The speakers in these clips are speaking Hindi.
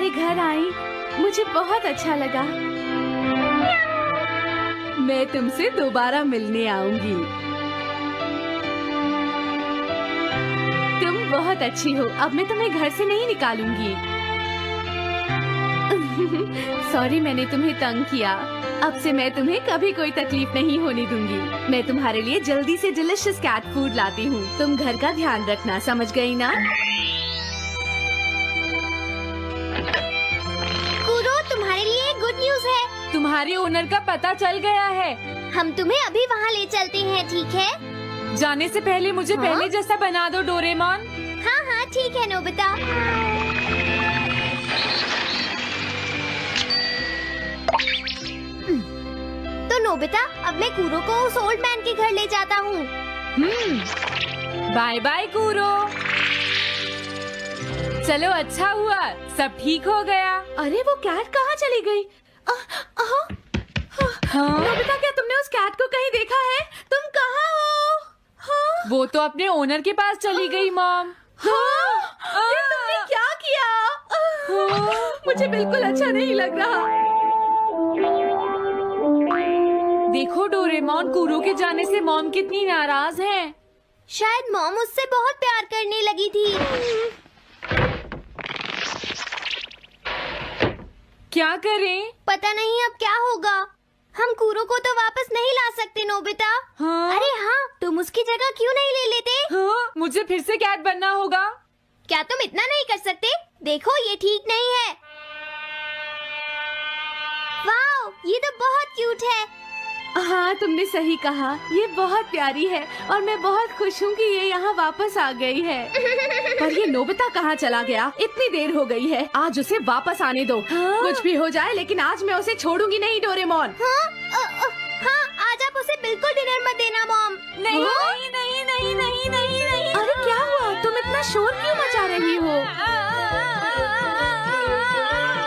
तुम्हारे घर आई मुझे बहुत अच्छा लगा। मैं तुमसे दोबारा मिलने आऊंगी। तुम बहुत अच्छी हो। अब मैं तुम्हें घर से नहीं निकालूंगी। सॉरी मैंने तुम्हें तंग किया। अब से मैं तुम्हें कभी कोई तकलीफ नहीं होने दूंगी। मैं तुम्हारे लिए जल्दी से डिलिशियस कैट फूड लाती हूँ। तुम घर का ध्यान रखना, समझ गई ना? कूरो, तुम्हारे लिए गुड न्यूज है। तुम्हारे ओनर का पता चल गया है। हम तुम्हें अभी वहाँ ले चलते हैं, ठीक है? जाने से पहले मुझे पहले जैसा बना दो डोरेमोन। हाँ हाँ ठीक है नोबिता। तो नोबिता, अब मैं कूरो को उस ओल्ड मैन के घर ले जाता हूँ। Bye bye Kuro. चलो अच्छा हुआ, सब ठीक हो गया। अरे वो कैट कहाँ चली गई? नोबिता, क्या तुमने उस कैट को कहीं देखा है? तुम कहाँ हो? हाँ? वो तो अपने ओनर के पास चली गई मॉम। ये तुमने क्या किया? मुझे बिल्कुल अच्छा नहीं लग रहा। देखो डोरेमोन, कूरो के जाने से मॉम कितनी नाराज हैं। शायद मॉम उससे बहुत प्यार करने लगी थी। क्या करें? पता नहीं अब क्या होगा। हम कूरो को तो वापस नहीं ला सकते नोबिता। हाँ? अरे हाँ, तुम उसकी जगह क्यों नहीं ले लेते? हाँ? मुझे फिर से कैट बनना होगा। क्या तुम इतना नहीं कर सकते? देखो ये ठीक नहीं है। वाओ, ये तो बहुत क्यूट है। हाँ तुमने सही कहा, ये बहुत प्यारी है और मैं बहुत खुश हूँ कि ये यहाँ वापस आ गई है। पर ये नोबिता कहाँ चला गया? इतनी देर हो गई है। आज उसे वापस आने दो। हाँ? कुछ भी हो जाए लेकिन आज मैं उसे छोड़ूंगी नहीं डोरेमोन। हाँ, आज आप उसे बिल्कुल डिनर मत देना मॉम। नहीं नहीं नहीं नहीं नहीं नहीं नहीं। अरे क्या हुआ? तुम इतना शोर क्यों मचा रही हो?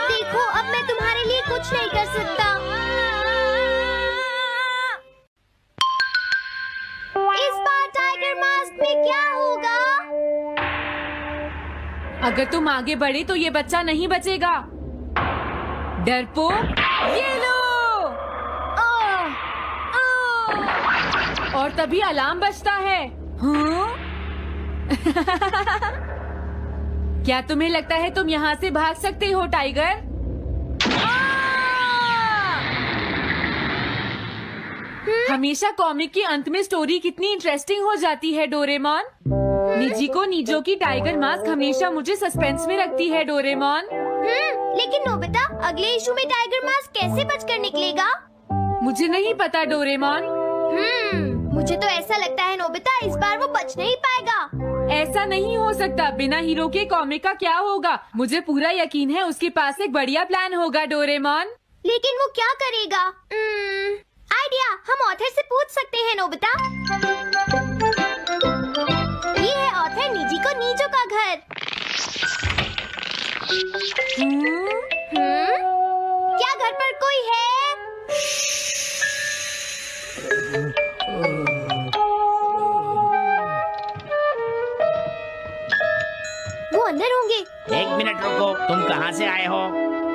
देखो अब मैं तुम्हारे लिए कुछ नहीं कर सकता। इस बार टाइगर मास्क में क्या होगा? अगर तुम आगे बढ़े तो ये बच्चा नहीं बचेगा। डरपोक, ये लो। और तभी अलार्म बजता है। हाँ? क्या तुम्हें लगता है तुम यहाँ से भाग सकते हो टाइगर? हमेशा कॉमिक के अंत में स्टोरी कितनी इंटरेस्टिंग हो जाती है डोरेमोन। निजी को नीजो की टाइगर मास्क हमेशा मुझे सस्पेंस में रखती है डोरेमोन। लेकिन नोबिता, अगले इशू में टाइगर मास्क कैसे बचकर निकलेगा? मुझे नहीं पता डोरेमोन। मुझे तो ऐसा लगता है नोबिता, इस बार वो बच नहीं पाएगा। ऐसा नहीं हो सकता। बिना हीरो के कॉमिक का क्या होगा? मुझे पूरा यकीन है उसके पास एक बढ़िया प्लान होगा डोरेमोन। लेकिन वो क्या करेगा? आइडिया, हम ऑथर से पूछ सकते हैं नोबिता। ये है ऑथर निजी को नीजो का घर। क्या घर पर कोई है? वो अंदर होंगे। एक मिनट रुको, तुम कहाँ से आए हो?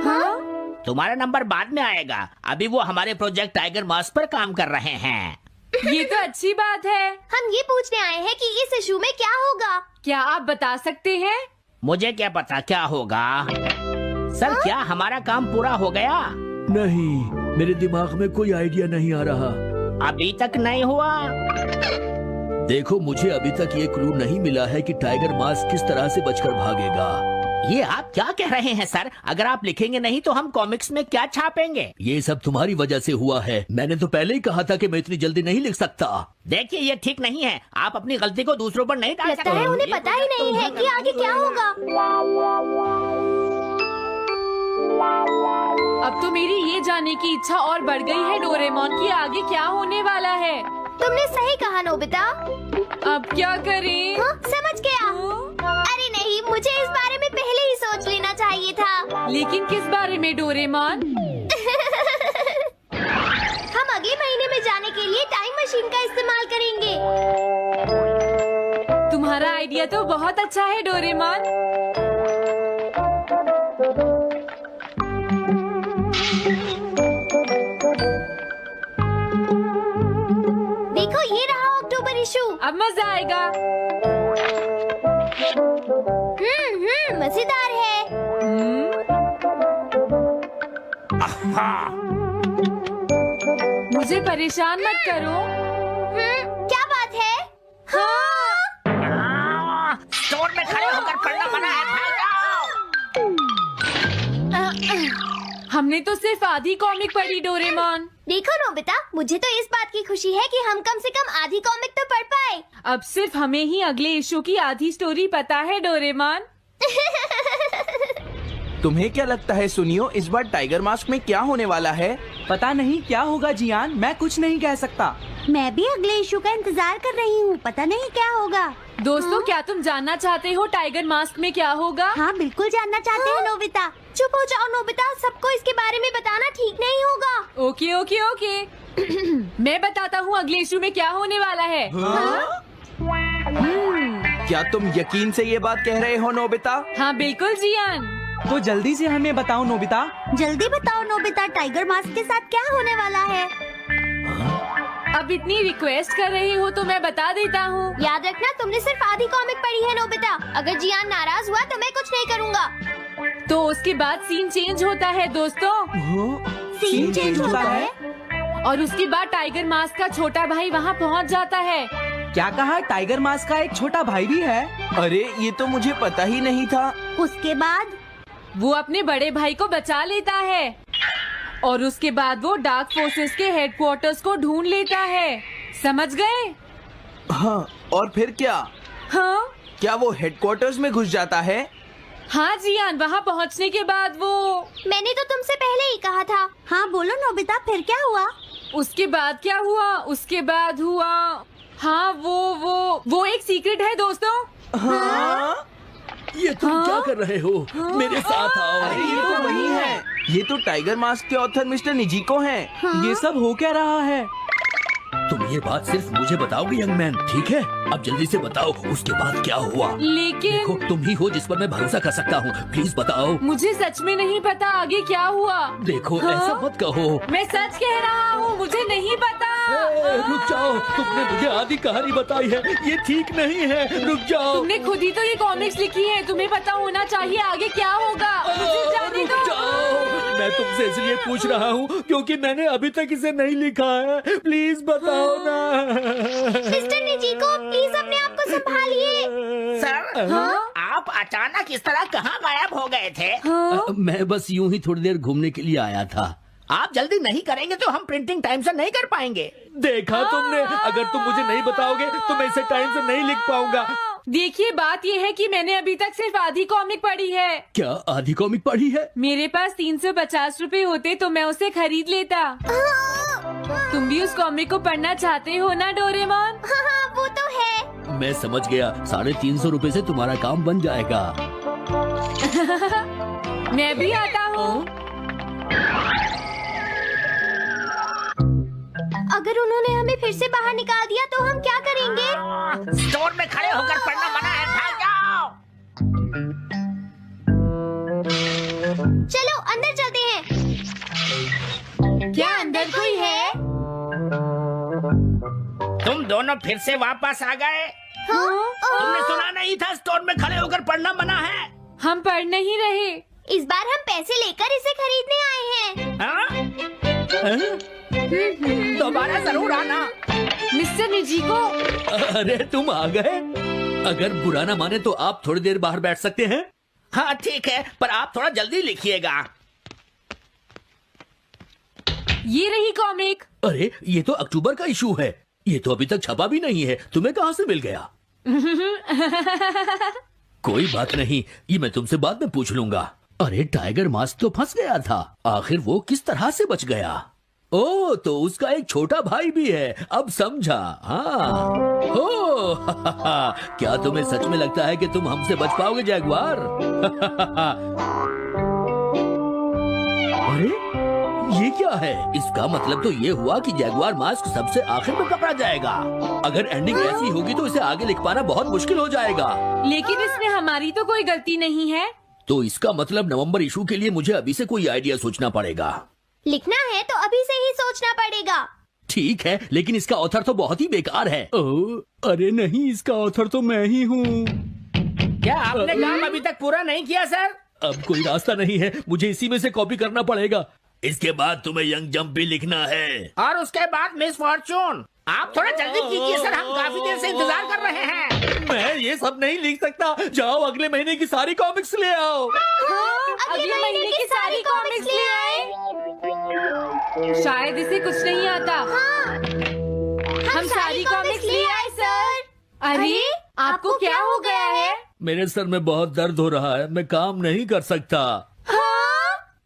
हाँ? तुम्हारा नंबर बाद में आएगा। अभी वो हमारे प्रोजेक्ट टाइगर मास्क पर काम कर रहे हैं। ये तो अच्छी बात है। हम ये पूछने आए हैं कि इस इशू में क्या होगा। क्या आप बता सकते हैं? मुझे क्या पता क्या होगा। सर क्या हमारा काम पूरा हो गया? नहीं, मेरे दिमाग में कोई आइडिया नहीं आ रहा। अभी तक नहीं हुआ। देखो, मुझे अभी तक ये क्लू नहीं मिला है कि टाइगर मास्क किस तरह से बचकर भागेगा। ये आप क्या कह रहे हैं सर? अगर आप लिखेंगे नहीं तो हम कॉमिक्स में क्या छापेंगे? ये सब तुम्हारी वजह से हुआ है। मैंने तो पहले ही कहा था कि मैं इतनी जल्दी नहीं लिख सकता। देखिए ये ठीक नहीं है। आप अपनी गलती को दूसरों पर नहीं डाल सकते। लगता है उन्हें पता ही नहीं है कि आगे क्या होगा। अब तो मेरी ये जानने की इच्छा और बढ़ गई है डोरेमोन कि आगे क्या होने वाला है। तुमने सही कहा नोबिता। अब क्या करें? समझ गया। अरे नहीं, मुझे इस बारे में पहले ही सोच लेना चाहिए था। लेकिन किस बारे में डोरेमोन? हम अगले महीने में जाने के लिए टाइम मशीन का इस्तेमाल करेंगे। तुम्हारा आइडिया तो बहुत अच्छा है डोरेमोन। मजा आएगा। मजेदार है। मुझे परेशान मत करो। क्या बात है? हाँ। स्टोर में खड़े होकर पढ़ना मना है, भाग जाओ। हमने तो सिर्फ आधी कॉमिक पढ़ी डोरेमोन। देखो नोबिता, मुझे तो इस बात की खुशी है कि हम कम से कम आधी कॉमिक तो पढ़ पाए। अब सिर्फ हमें ही अगले इशू की आधी स्टोरी पता है डोरेमोन। तुम्हें क्या लगता है सुनियो, इस बार टाइगर मास्क में क्या होने वाला है? पता नहीं क्या होगा जियान, मैं कुछ नहीं कह सकता। मैं भी अगले इशू का इंतजार कर रही हूँ, पता नहीं क्या होगा। दोस्तों, क्या तुम जानना चाहते हो टाइगर मास्क में क्या होगा? हाँ, बिल्कुल जानना चाहते हैं नोबिता। चुप हो जाओ नोबिता, सबको इसके बारे में बताना ठीक नहीं होगा। Okay okay okay. मैं बताता हूँ अगले इशू में क्या होने वाला है। क्या तुम यकीन से ये बात कह रहे हो नोबिता? हाँ बिल्कुल जियान। तो जल्दी से हमें बताओ नोबिता। जल्दी बताओ नोबिता, टाइगर मास्क के साथ क्या होने वाला है? अब इतनी रिक्वेस्ट कर रही हो तो मैं बता देता हूँ। याद रखना, तुमने सिर्फ आधी कॉमिक पढ़ी है नोबिता। अगर जियान नाराज हुआ तो मैं कुछ नहीं करूँगा। तो उसके बाद सीन चेंज होता है दोस्तों। सीन चेंज होता है? और उसके बाद टाइगर मास्क का छोटा भाई वहाँ पहुँच जाता है। क्या कहा? टाइगर मास्क का एक छोटा भाई भी है? अरे ये तो मुझे पता ही नहीं था। उसके बाद वो अपने बड़े भाई को बचा लेता है और उसके बाद वो डार्क फोर्सेस के हेडक्वार्टर्स को ढूंढ लेता है। समझ गए? हाँ, और फिर क्या? हाँ क्या वो हेडक्वार्टर्स में घुस जाता है? हाँ जियान, वहाँ पहुँचने के बाद वो मैंने तो तुमसे पहले ही कहा था। हाँ बोलो नोबिता, फिर क्या हुआ? उसके बाद क्या हुआ? उसके बाद हुआ, हाँ वो एक सीक्रेट है दोस्तों। हाँ? ये तुम क्या कर रहे हो? मेरे साथ आओ। अरे ये तो वही है, ये तो टाइगर मास्क के ऑथर मिस्टर निजिको हैं। ये सब हो क्या रहा है? तुम ये बात सिर्फ मुझे बताओगे यंग मैन, ठीक है? अब जल्दी से बताओ उसके बाद क्या हुआ। लेकिन देखो, तुम ही हो जिस पर मैं भरोसा कर सकता हूँ, प्लीज बताओ। मुझे सच में नहीं पता आगे क्या हुआ। देखो हाँ? ऐसा मत कहो। मैं सच कह रहा हूँ, मुझे नहीं पता। रुक जाओ, तुमने मुझे आधी कहानी बताई है, ये ठीक नहीं है। रुक जाओ। तुमने खुद ही तो ये कॉमिक्स लिखी है, तुम्हें पता होना चाहिए आगे क्या होगा। मुझे जाने रुक दो। जाओ, मैं तुमसे इसलिए पूछ रहा हूँ क्योंकि मैंने अभी तक इसे नहीं लिखा है। प्लीज बताओ ना। मिस्टर निजिको, प्लीज अपने आप को संभालिए। सर, आप अचानक इस तरह कहाँ गायब हो गए थे? मैं बस यूं ही थोड़ी देर घूमने के लिए आया था। आप जल्दी नहीं करेंगे तो हम प्रिंटिंग टाइम से नहीं कर पाएंगे। देखा तुमने, अगर तुम मुझे नहीं बताओगे तो मैं इसे टाइम से नहीं लिख पाऊंगा। देखिए, बात ये है कि मैंने अभी तक सिर्फ आधी कॉमिक पढ़ी है। क्या आधी कॉमिक पढ़ी है? मेरे पास 350 रुपए होते तो मैं उसे खरीद लेता। तुम भी उस कॉमिक को पढ़ना चाहते हो ना डोरेमोन? हाँ, वो तो है। मैं समझ गया, 350 रुपए से तुम्हारा काम बन जाएगा। मैं भी आता हूँ। अगर उन्होंने हमें फिर से बाहर निकाल दिया तो हम क्या करेंगे? स्टोर में खड़े होकर पढ़ना मना है, भाग जाओ। चलो अंदर चलते हैं। क्या अंदर कोई है? तुम दोनों फिर से वापस आ गए। तुमने सुना नहीं था स्टोर में खड़े होकर पढ़ना मना है? हम पढ़ नहीं रहे। इस बार हम पैसे लेकर इसे खरीदने आए हैं। हाँ? दोबारा जरूर आना। मिस्टर निजिको, अरे तुम आ गए। अगर बुरा ना माने तो आप थोड़ी देर बाहर बैठ सकते हैं। हाँ ठीक है, पर आप थोड़ा जल्दी लिखिएगा। ये रही कॉमिक। अरे ये तो अक्टूबर का इशू है, ये तो अभी तक छपा भी नहीं है। तुम्हें कहाँ से मिल गया? कोई बात नहीं, ये मैं तुमसे बाद में पूछ लूंगा। अरे टाइगर मास्क तो फंस गया था, आखिर वो किस तरह से बच गया? ओ, तो उसका एक छोटा भाई भी है, अब समझा। हाँ। ओ, क्या तुम्हें सच में लगता है कि तुम हमसे बच पाओगे जैगुआर? अरे ये क्या है? इसका मतलब तो ये हुआ कि जैगुआर मास्क सबसे आखिर में पकड़ा जाएगा। अगर एंडिंग ऐसी होगी तो इसे आगे लिख पाना बहुत मुश्किल हो जाएगा। लेकिन इसमें हमारी तो कोई गलती नहीं है। तो इसका मतलब नवंबर इशू के लिए मुझे अभी से कोई आइडिया सोचना पड़ेगा। लिखना है तो अभी से ही सोचना पड़ेगा। ठीक है, लेकिन इसका ऑथर तो बहुत ही बेकार है। अरे नहीं, इसका ऑथर तो मैं ही हूँ। क्या आपने काम अभी तक पूरा नहीं किया सर? अब कोई रास्ता नहीं है, मुझे इसी में से कॉपी करना पड़ेगा। इसके बाद तुम्हें यंग जंप भी लिखना है और उसके बाद मिस फॉर्चून। आप थोड़ा जल्दी कीजिए सर, हम काफी देर से इंतजार कर रहे हैं। मैं ये सब नहीं लिख सकता। जाओ अगले महीने की सारी कॉमिक्स ले आओ। अगले महीने की सारी कॉमिक्स ले आए। शायद इसे कुछ नहीं आता। हम सारी कॉमिक्स ले आए सर। अरे आपको क्या हो गया है? मेरे सर में बहुत दर्द हो रहा है, मैं काम नहीं कर सकता।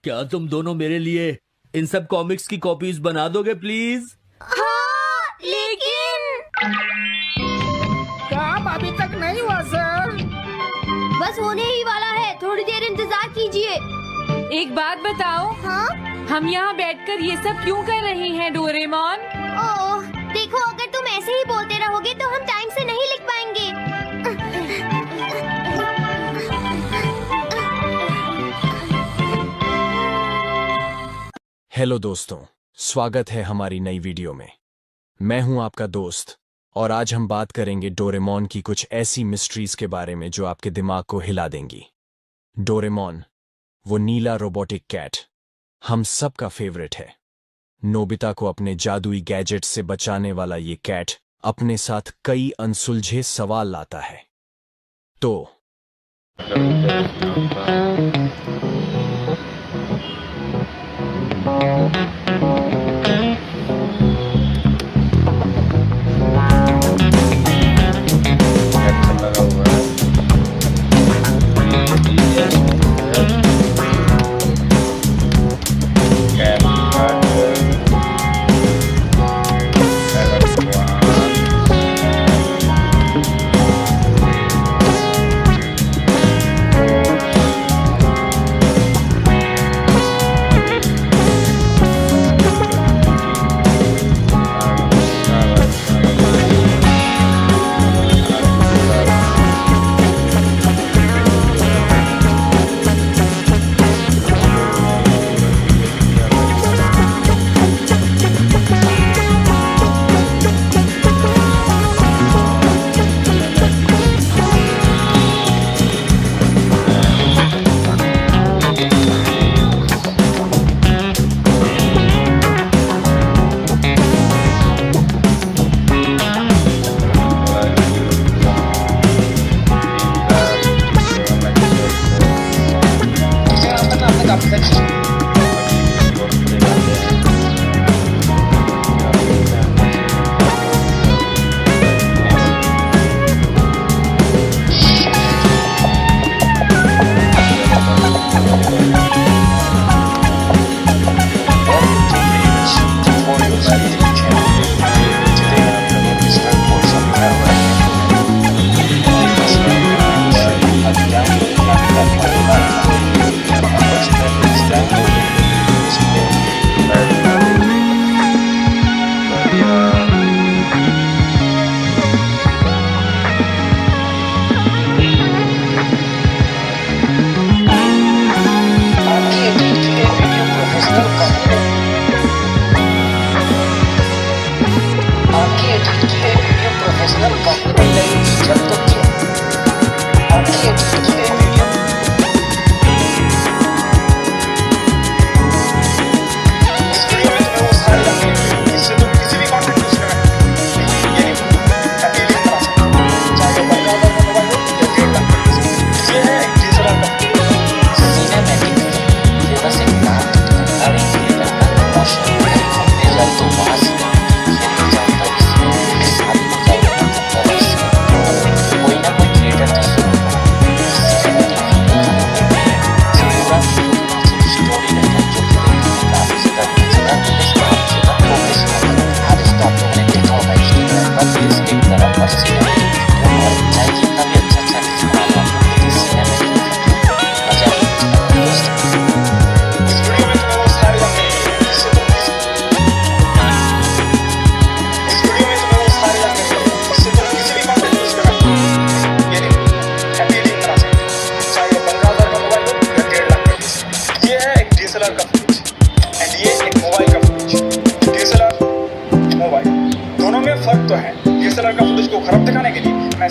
क्या तुम दोनों मेरे लिए इन सब कॉमिक्स की कॉपीज बना दोगे प्लीज? लेकिन काम अभी तक नहीं हुआ सर। बस होने ही वाला है, थोड़ी देर इंतजार कीजिए। एक बात बताओ, हाँ? हम यहाँ बैठकर ये सब क्यों कर रहे हैं डोरेमोन? ओह, देखो अगर तुम ऐसे ही बोलते रहोगे तो हम टाइम से नहीं लिख पाएंगे। हेलो दोस्तों, स्वागत है हमारी नई वीडियो में। मैं हूं आपका दोस्त और आज हम बात करेंगे डोरेमोन की कुछ ऐसी मिस्ट्रीज के बारे में जो आपके दिमाग को हिला देंगी। डोरेमोन, वो नीला रोबोटिक कैट, हम सबका फेवरेट है। नोबिता को अपने जादुई गैजेट से बचाने वाला ये कैट अपने साथ कई अनसुलझे सवाल लाता है। तो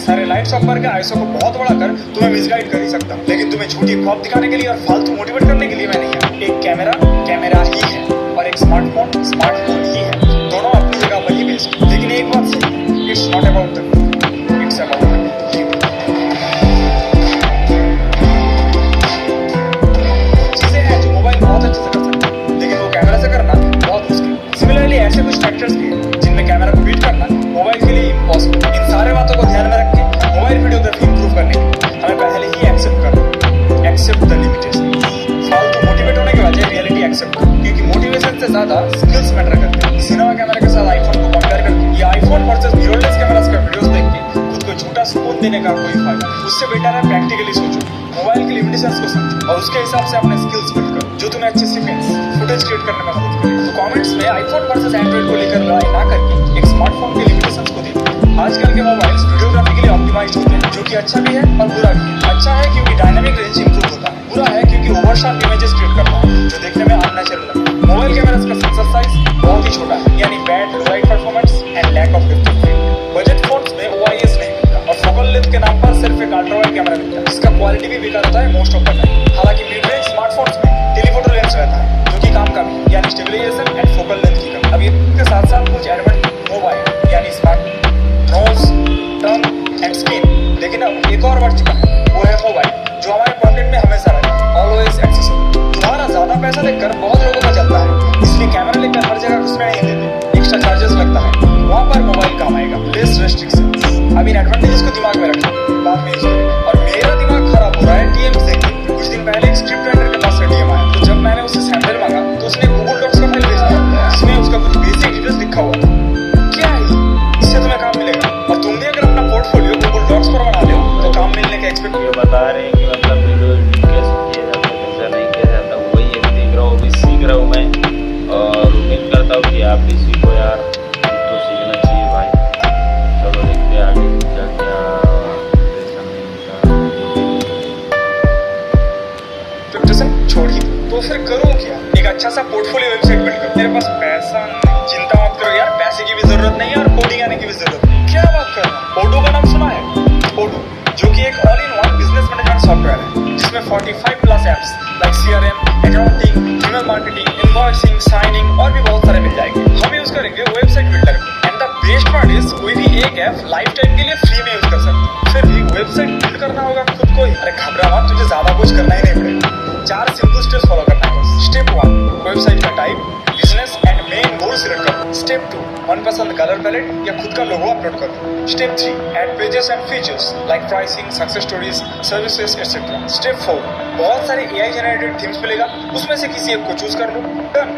सारे लाइट्स ऑफ करके आईएसओ को बहुत बड़ा कर तुम्हें मिसगाइड कर ही सकता हूँ, लेकिन तुम्हें झूठी ख्वाब दिखाने के लिए और फालतू मोटिवेट करने के लिए मैं नहीं हूँ। एक कैमरा ही है और एक स्मार्टफोन ही है, दोनों अपनी जगह वही बेस्ट। लेकिन एक बात सही, it's not about the it's about you. चीजें हैं जो मोबाइल बहुत अच्छे से कर सकता है, लेकिन वो कैमरा से करना बहुत मुश्किल। सिमिलरली ऐसे कुछ फैक्टर्स भी हैं जिनमें कैमरा को बीट करना मोबाइल के लिए इम्पॉसिबल। इन सारे बातों को ध्यान में रख के मोबाइल वीडियोग्राफी इंप्रूव करने के लिए हमें पहले ही एक्सेप्ट द लिमिटेशन। फालतू मोटिवेट होने के बजाय रियलिटी एक्सेप्ट करो, क्योंकि मोटिवेशन से ज्यादा स्किल्स मैटर करते हैं। सिनेमा कैमरे के साथ आईफोन को कंपेयर करके या आईफोन वर्सेस मिररलेस कैमरास का वीडियोस देख के खुद को झूठा सुकून देने का कोई फायदा नहीं। उससे बेटर है प्रैक्टिकली सोचो, मोबाइल के लिमिटेशंस को समझो और उसके हिसाब से अपने स्किल्स बिल्ड करो जो तुम्हें अच्छे सीक्वेंस फुटेज क्रिएट करने में मदद करे। तो कमेंट्स में आईफोन वर्सेस एंड्रॉइड को लेकर लड़ाई ना करके एक स्मार्टफोन के लिमिटेशंस को देखो। आजकल के मोबाइल्स वीडियोग्राफी के लिए ऑप्टिमाइज्ड होते हैं, जो कि अच्छा भी है और बुरा भी है। अच्छा है क्योंकि डायनामिक रेंज इंप्रूव होता है, बुरा है क्योंकि ओवरशार्प इमेजेस क्रिएट करता है जो देखने में अननेचुरल लगता है। मोबाइल कैमरास का सेंसर साइज बहुत ही छोटा है, यानी bad low light performance and lack of depth of field. Budget phones में OIS नहीं मिलता और फोकल लेंथ के नाम पर सिर्फ एक अल्ट्रा वाइड कैमरा मिलता है, जिसका क्वालिटी भी बेकार होता है मोस्ट ऑफ द टाइम। हालांकि मिड रेंज स्मार्टफोन्स में टेलीफोटो लेंस रहता है जो कि काम का भी, यानी स्टेबलाइजेशन एंड फोकल लेंथ की कमी। अब इसके साथ साथ कुछ एडवांस मोबाइल यानी स्मार्ट नोज, टर्न एंड स्क्रीन। लेकिन अब एक और बढ़ चुका है, वो है मोबाइल, जो हमारे पॉकेट में हमेशा रहता है, ऑलवेज एक्सेसिबल। तुम्हारा ज्यादा पैसा देखकर बहुत लोगों का चलता है, इसलिए कैमरा लेकर हर जगह घुसने नहीं देते, एक्स्ट्रा चार्जेस लगता है, वहाँ पर मोबाइल काम आएगा, लेस रेस्ट्रिक्शंस। अब इन एडवांटेजेस को दिमाग में रखना, बाद में यूज करेंगे। और मेरा दिमाग खराब हो रहा है DMs देख के। कुछ दिन पहले एक स्क्रिप्ट राइटर के पास से DM आया, तो जब मैंने उससे सैंपल मांगा तो उसने गूगल डॉक्स का फाइल भेजा जिसमें उसका कुछ बेसिक डिटेल्स लिखा हुआ था। क्या है इससे तुम्हें काम मिलेगा, और तुम भी अगर अपना पोर्टफोलियो गूगल डॉक्स पर बना लो तो काम मिलने का एक्सपेक्ट बता रहे हैं कि मतलब वीडियो कैसे किया जाता है, कैसा नहीं किया जाता, वही एक देख रहा हूँ, भी सीख रहा हूँ मैं, और उम्मीद करता हूँ कि आप भी सीखो यार, तो सीखना चाहिए भाई। चलो देखते हैं आगे क्या क्या प्रिपरेशन छोड़िए तो फिर करूँ क्या? एक अच्छा सा पोर्टफोलियो वेबसाइट बिल्ड कर। तेरे पास पैसा नहीं, चिंता मत करो यार, पैसे की भी जरूरत नहीं है और कोडिंग आने की भी जरूरत नहीं। क्या बात कर रहा है? ओडो का नाम सुना है? ओडो, जो कि एक all in one business management software है, जिसमें 45 plus apps like CRM, accounting, email marketing, invoicing, signing और भी बहुत सारे मिल जाएंगे। हम यूज करेंगे वेबसाइट बिल्डर को। And the best part is कोई भी एक ऐप लाइफ टाइम के लिए फ्री में यूज कर सकते हैं। फिर भी वेबसाइट बिल्ड करना होगा खुद को ही। अरे घबरा मत, तुझे ज्यादा कुछ करना ही नहीं पड़ेगा। 4 सिंपल स्टेप्स फॉलो करना है बस। स्टेप 1, वेबसाइट का type, business and main goal select करो। स्टेप 2, मनपसंद कलर पैलेट या खुद का लोगो अपलोड करो। Step 3, add pages and features like pricing, success stories, services etcetera. Step 4, बहुत सारे AI जनरेटेड थीम्स मिलेगा, उसमें से किसी एक को चूज कर लो। डन।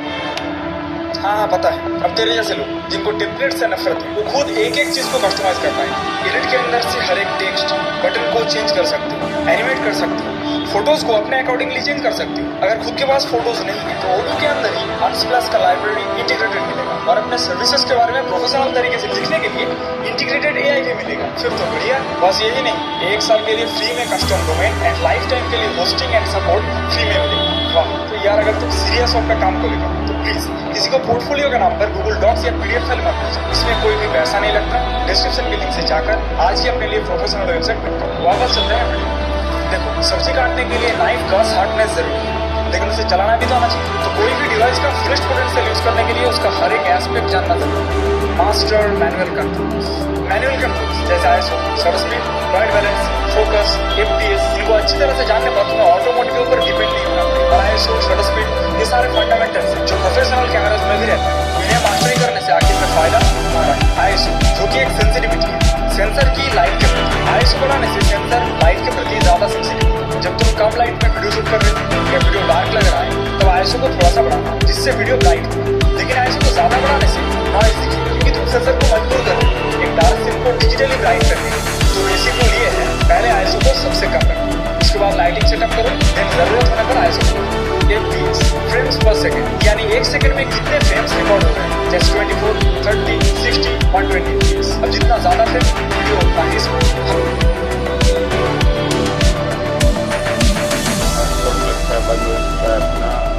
हाँ पता है, अब तेरे जैसे लोग जिनको टेम्पलेट से नफरत है, वो खुद एक एक चीज को कस्टमाइज कर पाएंगे। एडिट के अंदर से हर एक टेक्स्ट बटन को चेंज कर सकते हो, एनिमेट कर सकते हो, फोटोज को अपने अकॉर्डिंगली चेंज कर सकते हो। अगर खुद के पास फोटोज नहीं है तो ओडो के अंदर ही Unsplash का लाइब्रेरी इंटीग्रेटेड मिलेगा, और अपने सर्विसेज के बारे में प्रोफेशनल तरीके से लिखने के लिए इंटीग्रेटेड AI भी मिलेगा। फिर तो बढ़िया। बस यही नहीं, 1 साल के लिए फ्री में custom domain and life time के लिए होस्टिंग एंड सपोर्ट फ्री में मिलेगा। वाह, तो यार अगर तुम सीरियस हो अपने काम को लेकर तो प्लीज किसी को पोर्टफोलियो के नाम पर गूगल डॉक्स या PDF फाइल मत भेजो। इसमें कोई भी पैसा नहीं लगता। डिस्क्रिप्शन के लिंक से जाकर आज ही अपने लिए प्रोफेशनल वेबसाइट बिल्ड करो। वापस चलते हैं वीडियो। देखो, सब्जी काटने के लिए नाइफ का शार्पनेस जरूरी है, लेकिन उसे चलाना भी तो आना चाहिए। तो कोई भी डिवाइस का फुलेस्ट पोटेंशियल यूज करने के लिए उसका हर एक एस्पेक्ट जानना जरूरी है। मास्टर मैनुअल कंट्रोल्स जैसे ISO, shutter speed, white balance, focus, FPS, इनको अच्छी तरह से जानने पर तुम्हें ऑटोमोटिव के ऊपर डिपेंड नहीं होना पड़ेगा। और ISO, शटर स्पीड, ये सारे फंडामेंटल्स हैं जो प्रोफेशनल कैमराज में भी रहते हैं। इन्हें मास्टरी करने से आखिर में फायदा हमारा है। ISO, जो कि एक सेंसिटिविटी है, सेंसर की लाइट के प्रति। ISO बढ़ाने से सेंसर लाइट के प्रति ज्यादा सेंसिटिव है। जब तुम कम लाइट में वीडियो शूट कर रहे हो या वीडियो डार्क लग रहा है तो ISO को थोड़ा सा बढ़ाना, जिससे वीडियो ब्राइट हो। लेकिन ISO को ज्यादा बढ़ाने से नॉइज दिखेगा, क्योंकि तुम सेंसर को मजबूर कर रहे हो एक डार्क सीन को डिजिटली ब्राइट करने के। तो बेसिक रूल ये है, पहले ISO को सबसे कम रखो, उसके बाद लाइटिंग सेटअप करो, देन जरूरत होने पर ISO को। FPS, फ्रेम्स पर सेकंड, यानी 1 सेकंड में कितने फ्रेम्स रिकॉर्ड हो रहे हैं, जैसे 24, 30, 60, 120 FPS। अब जितना ज्यादा फ्रेम वीडियो उतना ही स्मूथ।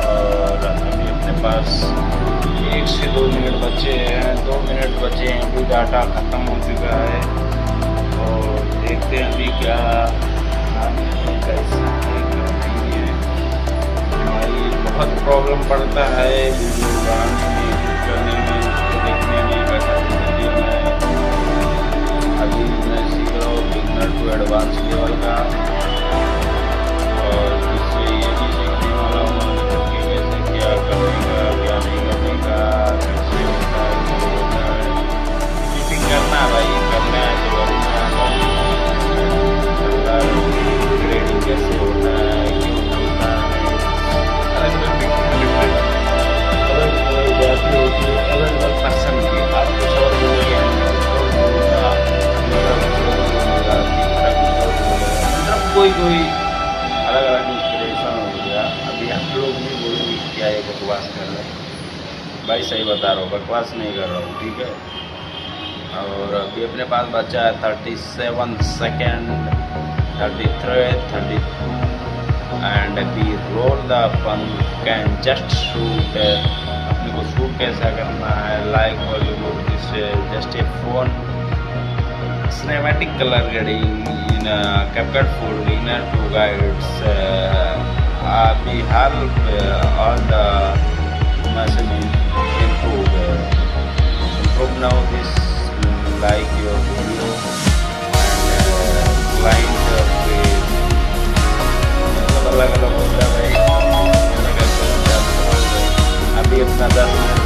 और अभी अपने पास 1 से 2 मिनट बचे हैं, 2 मिनट बचे हैं, अभी डाटा खत्म हो चुका है। और देखते हैं अभी क्या कैसा है क्या नहीं है। भाई बहुत प्रॉब्लम पड़ता है वीडियो करने में, उसको देखने में, कैसा जिंदगी में। अभी मैं सीख रहा हूँ बिगनर टू एडवांस लेवल का, और इससे ये भी सीखने वाला हूँ कि कैसे क्या करने का, क्या नहीं करने का, कैसे होता है, क्या होता है। टीचिंग करना भाई, करना है तो ग्रेडिंग कैसे होता है, क्यों होता है, अलग अलग जाति होती है, अलग अलग पर्सन की। आप कुछ और बोलिए, मतलब कोई कोई अलग अलग इंस्पिरेशन हो गया। अभी आप लोग नहीं बोलेंगे क्या ये बकवास कर रहे हैं। भाई सही बता रहा हूँ, बकवास नहीं कर रहा हूँ, ठीक है। और अभी अपने पास बचा है 37 सेकेंड, 33, 32 एंड अभी रोल द अपन कैन जस्ट शूट। अपने को शूट कैसा करना है, like Bollywood, this just a phone cinematic color grading in CapCut full beginner to guides. We help all the machine improve now this like your video and client page मतलब अलग अलग होता है भाई। अभी अपना 10 मिनट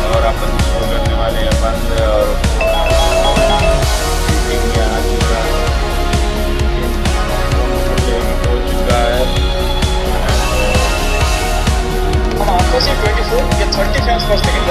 और अपन इसको करने वाले हैं बंद। और हम आंखों से 24 या 30 फ्रेम्स पर सेकंड